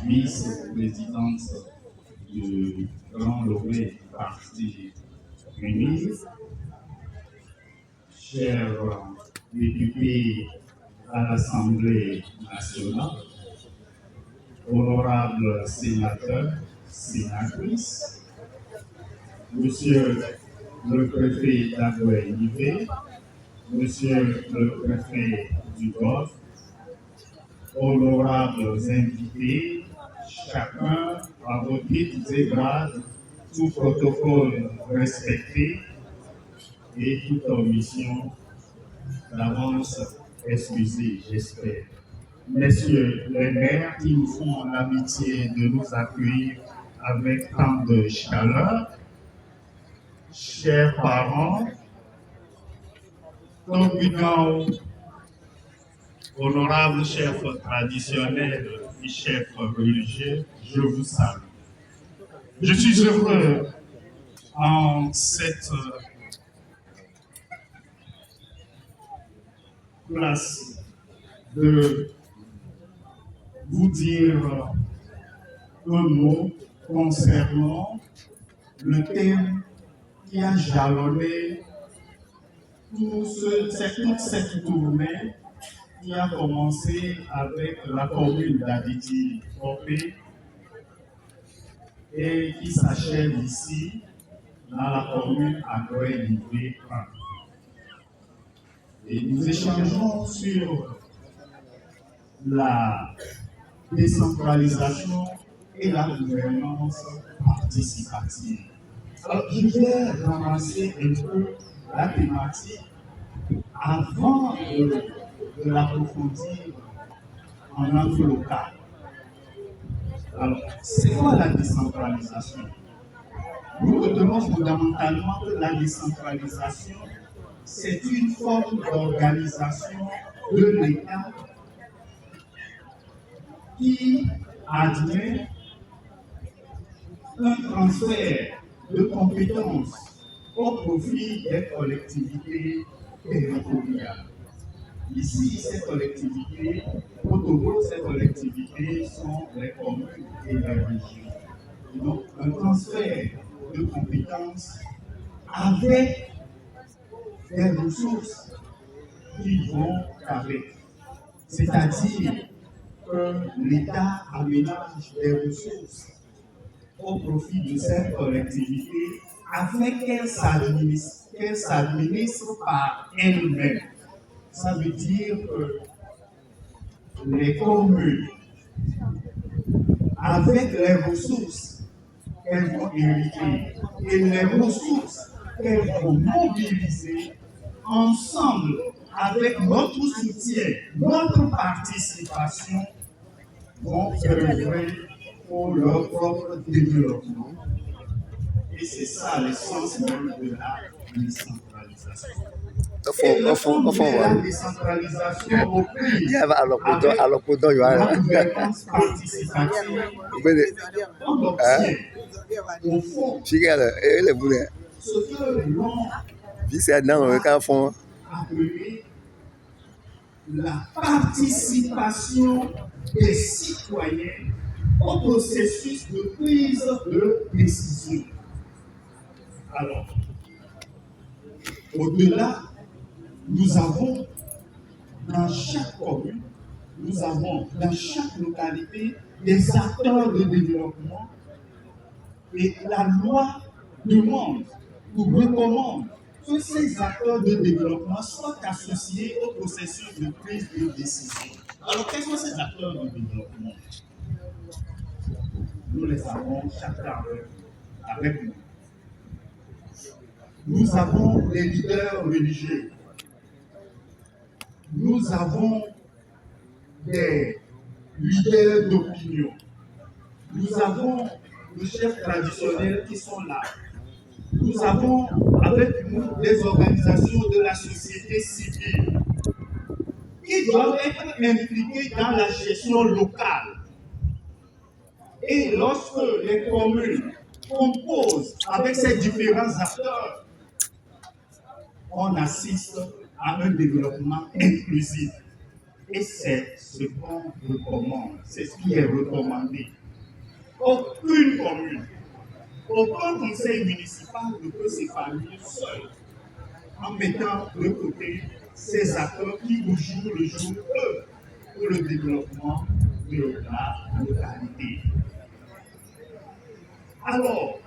vice-présidente du Grand Lomé Parti Unis, chers députés à l'Assemblée nationale, honorables sénateurs, sénatrices, Monsieur le préfet d'Agoué-Nivé, Monsieur le préfet du Golfe, honorables invités, chacun à vos titres et grades, tout protocole respecté et toute omission d'avance excusée, j'espère. Messieurs les maires qui nous font l'amitié de nous accueillir avec tant de chaleur, chers parents, tribunaux, honorables chefs traditionnels et chefs religieux, je vous salue. Je suis heureux en cette place de vous dire un mot concernant le thème qui a jalonné toute cette tournée qui a commencé avec la commune d'Aditi-Popé et qui s'achève ici dans la commune Agoué-Nivé 1. Et nous échangeons sur la décentralisation et la gouvernance participative. Alors, je vais ramasser un peu la thématique avant de l'approfondir en langue locale. Alors, c'est quoi la décentralisation? Nous retenons fondamentalement que la décentralisation, c'est une forme d'organisation de l'État qui admet un transfert de compétences au profit des collectivités territoriales. Ici, ces collectivités, au Togo, ces collectivités sont les communes et les régions. Et donc, un transfert de compétences avec des ressources qui vont avec. C'est-à-dire que l'État aménage des ressources au profit de cette collectivité afin qu'elle s'administre par elle-même. Ça veut dire que les communes, avec les ressources qu'elles vont hériter et les ressources qu'elles vont mobiliser, ensemble, avec notre soutien, notre participation, vont œuvrer pour leur propre développement. Et c'est ça l'essence même de la décentralisation. Et le fond de la décentralisation au pays, avec la gouvernance participative, on obtient au fond ce que l'on a appelé la participation des citoyens au processus de prise de décision. Alors, au-delà, nous avons dans chaque commune, nous avons dans chaque localité des acteurs de développement et la loi demande ou recommande que ces acteurs de développement soient associés au processus de prise de décision. Alors, quels sont ces acteurs de développement? Nous les avons chacun avec nous. Nous avons les leaders religieux. Nous avons des leaders d'opinion. Nous avons les chefs traditionnels qui sont là. Nous avons avec nous des organisations de la société civile qui doivent être impliquées dans la gestion locale. Et lorsque les communes composent avec ces différents acteurs, on assiste à un développement inclusif. Et c'est ce qu'on recommande, c'est ce qui est recommandé. Aucune commune, aucun conseil municipal ne peut s'épanouir seul en mettant de côté ces acteurs qui, au jour le jour, œuvrent pour le développement de la localité. Alors,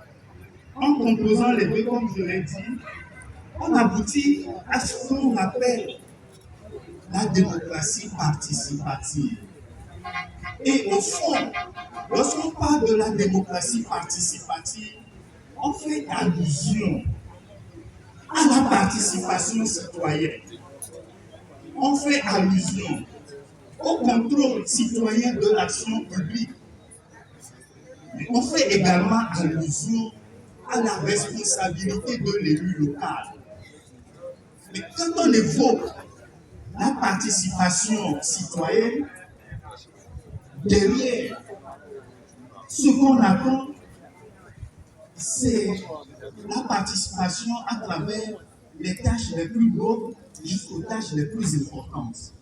en composant les deux, comme je l'ai dit, on aboutit à ce qu'on appelle la démocratie participative. Et au fond, lorsqu'on parle de la démocratie participative, on fait allusion à la participation citoyenne. On fait allusion au contrôle citoyen de l'action publique. Mais on fait également allusion à la responsabilité de l'élu local. Mais quand on évoque la participation citoyenne, derrière, ce qu'on attend, c'est la participation à travers les tâches les plus lourdes jusqu'aux tâches les plus importantes.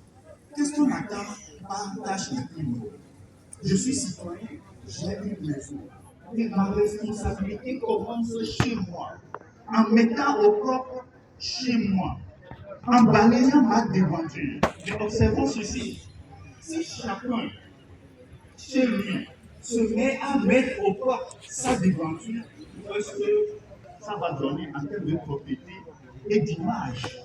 Qu'est-ce qu'on attend par tâches les plus lourdes? Je suis citoyen, j'ai une maison. Mais ma responsabilité commence chez moi, en mettant au propre chez moi, en balayant ma devanture. Mais observons ceci, si chacun chez lui se met à mettre au propre sa devanture, est-ce que ça va donner en termes de propriété et d'image?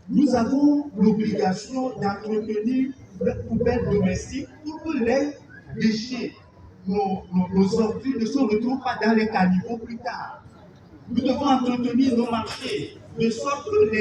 Nous avons l'obligation d'entretenir les poubelles domestiques pour que les déchets, nos ordures ne se retrouvent pas dans les caniveaux plus tard. Nous devons entretenir nos marchés de sorte que les